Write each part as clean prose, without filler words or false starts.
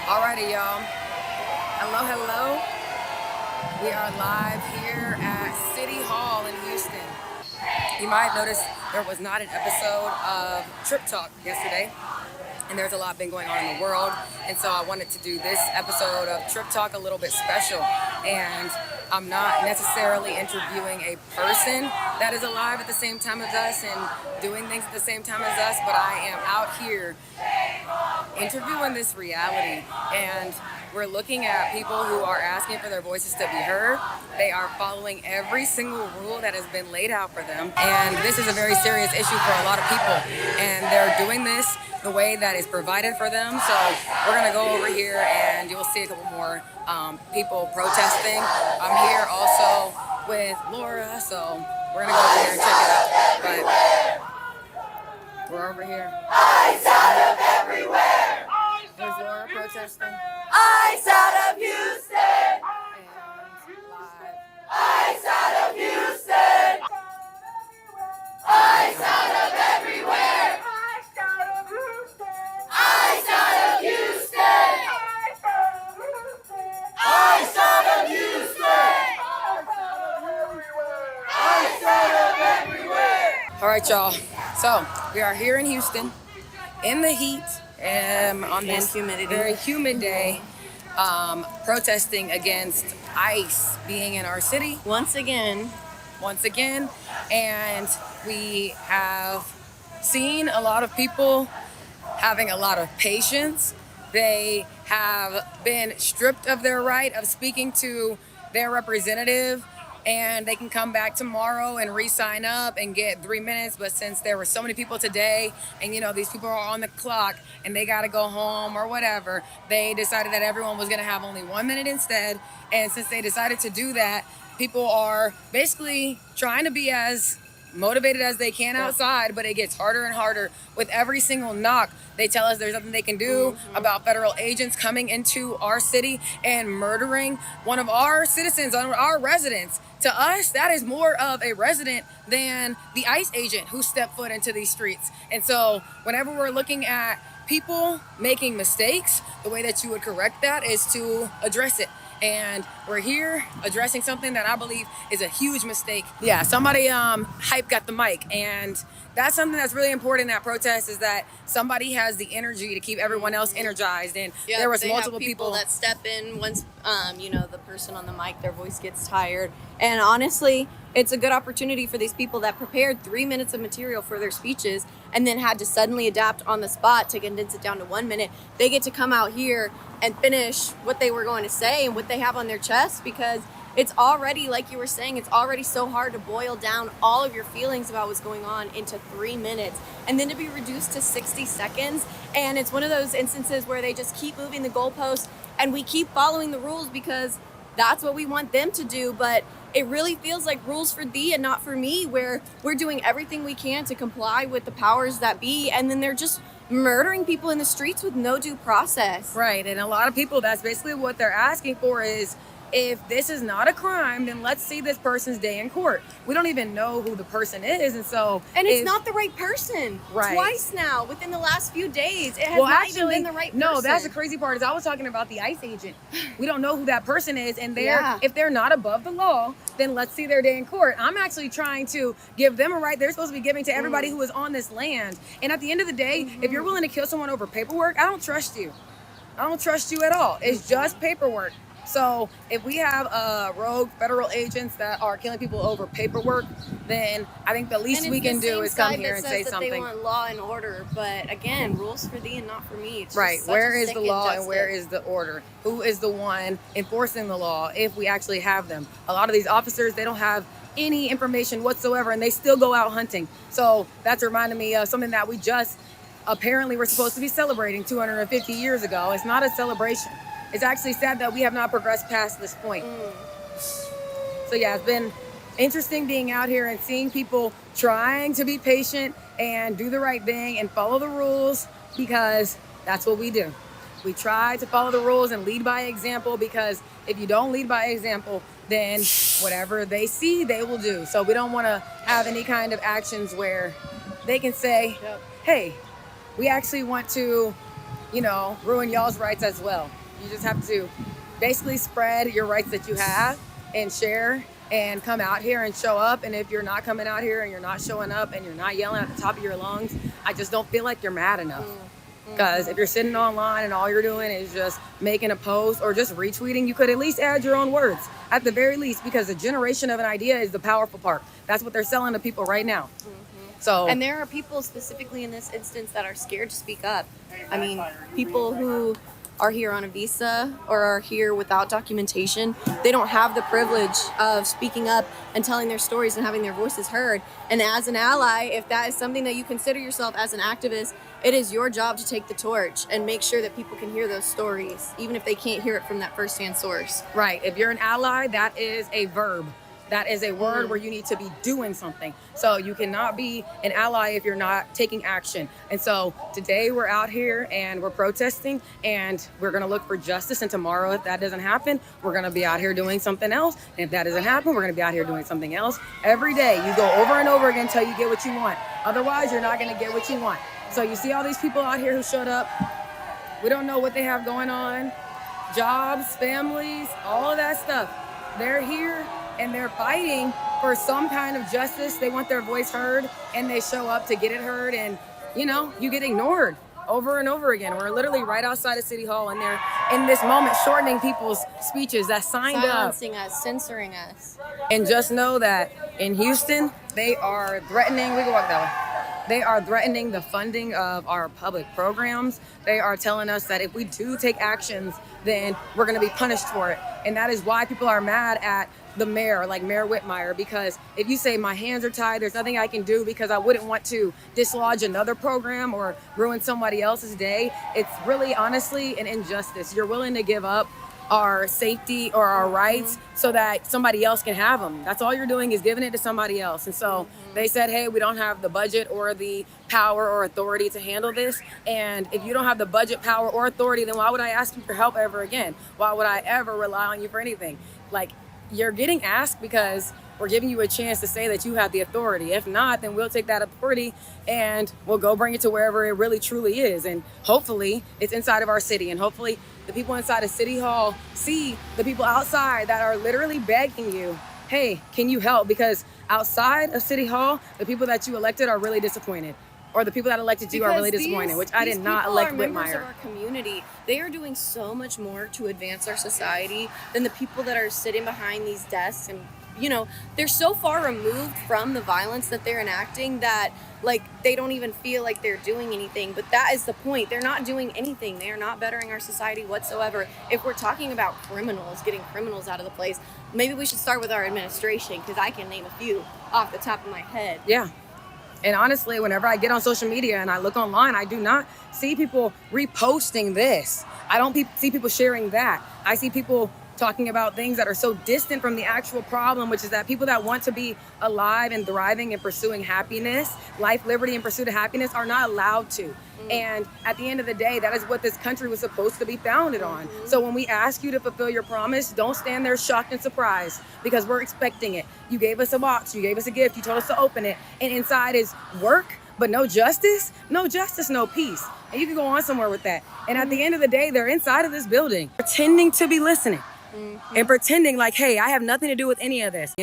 Alrighty, y'all. Hello. We are live here at City Hall in Houston. You might have noticed there was not an episode of TripTalk yesterday, and there's a lot been going on in the world, and so I wanted to do this episode of TripTalk a little bit special. And I'm not necessarily interviewing a person that is alive at the same time as us and doing things at the same time as us, but I am out here interviewing this reality, and we're looking at people who are asking for their voices to be heard. They are following every single rule that has been laid out for them, and this is a very serious issue for a lot of people, and they're doing this the way that is provided for them. So we're gonna go over here and you'll see a couple more people protesting. I'm here also with Laura, so we're gonna go over here and check it out. But we're over here. Ice out of everywhere. There's Laura protesting. Ice out of Houston. And live. Ice out of Houston. Ice out of everywhere. Ice out of Houston. Ice out of Houston. Ice out of everywhere. All right, y'all. So we are here in Houston in the heat on this very humid day, protesting against ICE being in our city once again. And we have seen a lot of people having a lot of patience. They have been stripped of their right of speaking to their representative, and they can come back tomorrow and re-sign up and get 3 minutes. But since there were so many people today, and these people are on the clock and they got to go home or whatever, they decided that everyone was going to have only 1 minute instead. And since they decided to do that, people are basically trying to be as motivated as they can outside, but it gets harder and harder with every single knock. They tell us there's nothing they can do about federal agents coming into our city and murdering one of our citizens, our residents. To us, that is more of a resident than the ICE agent who stepped foot into these streets. And so whenever we're looking at people making mistakes, the way that you would correct that is to address it. And we're here addressing something that I believe is a huge mistake. Yeah, somebody hype got the mic, and that's something that's really important in that protest, is that somebody has the energy to keep everyone else energized. And there was multiple people that step in once the person on the mic, their voice gets tired. And honestly, it's a good opportunity for these people that prepared 3 minutes of material for their speeches and then had to suddenly adapt on the spot to condense it down to 1 minute. They get to come out here and finish what they were going to say and what they have on their chest, because it's already, like you were saying, it's already so hard to boil down all of your feelings about what's going on into 3 minutes, and then to be reduced to 60 seconds. And it's one of those instances where they just keep moving the goalposts, and we keep following the rules because that's what we want them to do. But it really feels like rules for thee and not for me, where we're doing everything we can to comply with the powers that be, and then they're just murdering people in the streets with no due process. Right, and a lot of people, that's basically what they're asking for, is if this is not a crime, then let's see this person's day in court. We don't even know who the person is, and so... And it's not the right person. Right. Twice now, within the last few days, it has not even been the right person. No, that's the crazy part, is I was talking about the ICE agent. We don't know who that person is, and Yeah. if they're not above the law, then let's see their day in court. I'm actually trying to give them a right they're supposed to be giving to everybody who is on this land. And at the end of the day, if you're willing to kill someone over paperwork, I don't trust you. I don't trust you at all. It's just paperwork. So if we have rogue federal agents that are killing people over paperwork, then I think the least we can do is come here and say something. They want law and order, but again, rules for thee and not for me. It's right. Just where is the law and where is the order? Who is the one enforcing the law if we actually have them? A lot of these officers, they don't have any information whatsoever, and they still go out hunting. So that's reminding me of something that we just apparently were supposed to be celebrating 250 years ago. It's not a celebration. It's actually sad that we have not progressed past this point. So yeah, it's been interesting being out here and seeing people trying to be patient and do the right thing and follow the rules, because that's what we do. We try to follow the rules and lead by example, because if you don't lead by example, then whatever they see, they will do. So we don't want to have any kind of actions where they can say, hey, we actually want to ruin y'all's rights as well. You just have to basically spread your rights that you have and share and come out here and show up. And if you're not coming out here and you're not showing up and you're not yelling at the top of your lungs, I just don't feel like you're mad enough. Because if you're sitting online and all you're doing is just making a post or just retweeting, you could at least add your own words at the very least, because the generation of an idea is the powerful part. That's what they're selling to people right now. So, and there are people specifically in this instance that are scared to speak up. I mean, people who are here on a visa or are here without documentation, they don't have the privilege of speaking up and telling their stories and having their voices heard. And as an ally, if that is something that you consider yourself as an activist, it is your job to take the torch and make sure that people can hear those stories, even if they can't hear it from that firsthand source. Right. If you're an ally, that is a verb. That is a word where you need to be doing something. So you cannot be an ally if you're not taking action. And so today we're out here and we're protesting and we're going to look for justice. And tomorrow, if that doesn't happen, we're going to be out here doing something else. And if that doesn't happen, we're going to be out here doing something else. Every day you go over and over again until you get what you want. Otherwise, you're not going to get what you want. So you see all these people out here who showed up. We don't know what they have going on. Jobs, families, all of that stuff. They're here and they're fighting for some kind of justice. They want their voice heard and they show up to get it heard. And, you get ignored over and over again. We're literally right outside of City Hall and they're in this moment shortening people's speeches that signed Silencing us, censoring us. And just know that in Houston, they are threatening, we can walk that way. They are threatening the funding of our public programs. They are telling us that if we do take actions, then we're going to be punished for it. And that is why people are mad at the mayor, like Mayor Whitmire, because if you say my hands are tied, there's nothing I can do because I wouldn't want to dislodge another program or ruin somebody else's day. It's really honestly an injustice. You're willing to give up our safety or our rights so that somebody else can have them. That's all you're doing is giving it to somebody else. And so they said, hey, we don't have the budget or the power or authority to handle this. And if you don't have the budget, power, or authority, then why would I ask you for help ever again? Why would I ever rely on you for anything? Like, you're getting asked because we're giving you a chance to say that you have the authority. If not, then we'll take that authority and we'll go bring it to wherever it really truly is. And hopefully it's inside of our city. And hopefully the people inside of City Hall see the people outside that are literally begging you, hey, can you help? Because outside of City Hall, the people that you elected are really disappointed. Or the people that elected you are really disappointed, which I did not elect Whitmire. Members of our community. They are doing so much more to advance our society than the people that are sitting behind these desks. And, they're so far removed from the violence that they're enacting that, they don't even feel like they're doing anything. But that is the point. They're not doing anything. They are not bettering our society whatsoever. If we're talking about criminals, getting criminals out of the place, maybe we should start with our administration, because I can name a few off the top of my head. Yeah. And honestly, whenever I get on social media and I look online, I do not see people reposting this. I don't see people sharing that. I see people talking about things that are so distant from the actual problem, which is that people that want to be alive and thriving and pursuing happiness, life, liberty, and pursuit of happiness are not allowed to. And at the end of the day, that is what this country was supposed to be founded on. So when we ask you to fulfill your promise, don't stand there shocked and surprised, because we're expecting it. You gave us a box, you gave us a gift, you told us to open it, and inside is work, but no justice, no peace. And you can go on somewhere with that. And at the end of the day, they're inside of this building pretending to be listening. And pretending like, hey, I have nothing to do with any of this,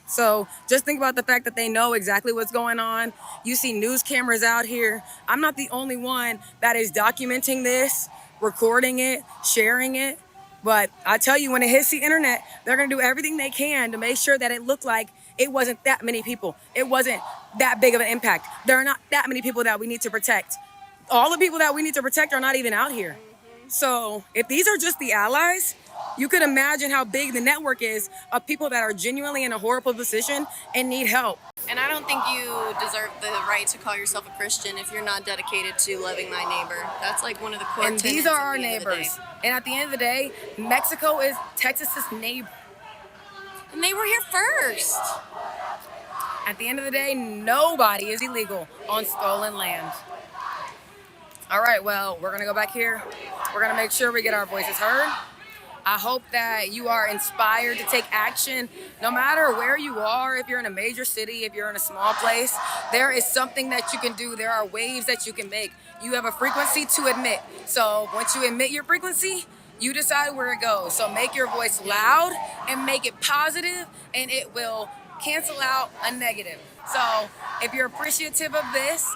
So just think about the fact that they know exactly what's going on. You see news cameras out here. I'm not the only one that is documenting this, recording it, sharing it. But I tell you, when it hits the internet, they're going to do everything they can to make sure that it looked like it wasn't that many people. It wasn't that big of an impact. There are not that many people that we need to protect. All the people that we need to protect are not even out here. So if these are just the allies, you could imagine how big the network is of people that are genuinely in a horrible position and need help. And I don't think you deserve the right to call yourself a Christian if you're not dedicated to loving thy neighbor. That's like one of the core tenets. And these are our neighbors. And at the end of the day, Mexico is Texas's neighbor. And they were here first. At the end of the day, nobody is illegal on stolen land. All right, well, we're going to go back here. We're going to make sure we get our voices heard. I hope that you are inspired to take action no matter where you are. If you're in a major city, if you're in a small place, there is something that you can do. There are waves that you can make. you have a frequency to emit. So once you emit your frequency, you decide where it goes. So make your voice loud and make it positive, and it will cancel out a negative. So if you're appreciative of this,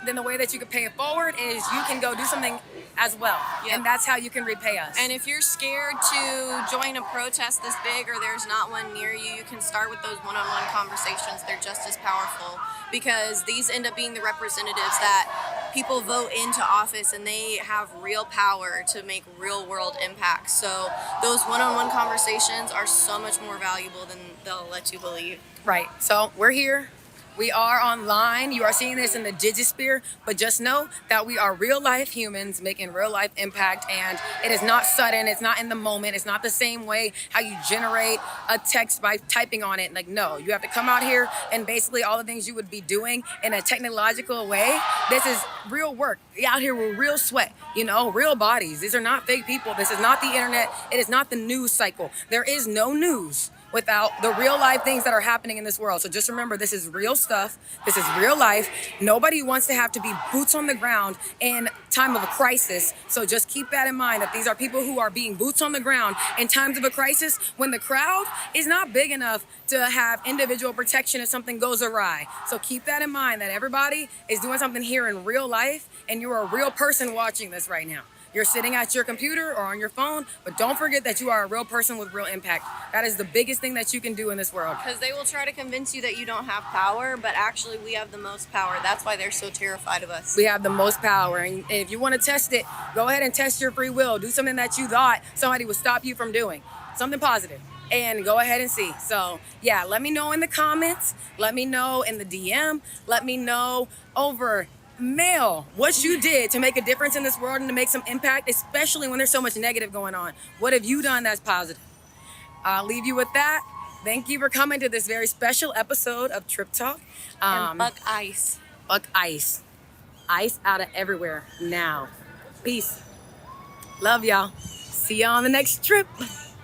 then the way that you can pay it forward is you can go do something as well. Yep. And that's how you can repay us. And if you're scared to join a protest this big or there's not one near you, you can start with those one-on-one conversations. They're just as powerful because these end up being the representatives that people vote into office, and they have real power to make real world impacts. So those one-on-one conversations are so much more valuable than they'll let you believe. Right. So we're here. We are online. You are seeing this in the digisphere, but just know that we are real life humans making real life impact, and it is not sudden. It's not in the moment. It's not the same way how you generate a text by typing on it. Like, no, you have to come out here and basically all the things you would be doing in a technological way. This is real work. Out here with real sweat, real bodies. These are not fake people. This is not the internet. It is not the news cycle. There is no news without the real life things that are happening in this world. So just remember, this is real stuff. This is real life. Nobody wants to have to be boots on the ground in time of a crisis. So just keep that in mind, that these are people who are being boots on the ground in times of a crisis when the crowd is not big enough to have individual protection if something goes awry. So keep that in mind, that everybody is doing something here in real life, and you're a real person watching this right now. You're sitting at your computer or on your phone, but don't forget that you are a real person with real impact. That is the biggest thing that you can do in this world. Because they will try to convince you that you don't have power, but actually we have the most power. That's why they're so terrified of us. We have the most power, and if you want to test it, go ahead and test your free will. Do something that you thought somebody would stop you from doing, something positive, and go ahead and see. So yeah, let me know in the comments, let me know in the DM, let me know over mail what you did to make a difference in this world and to make some impact, especially when there's so much negative going on. What have you done that's positive? I'll leave you with that. Thank you for coming to this very special episode of TripTalk. And Buck Ice. Buck ice. Ice out of everywhere now. Peace. Love y'all. See y'all on the next trip.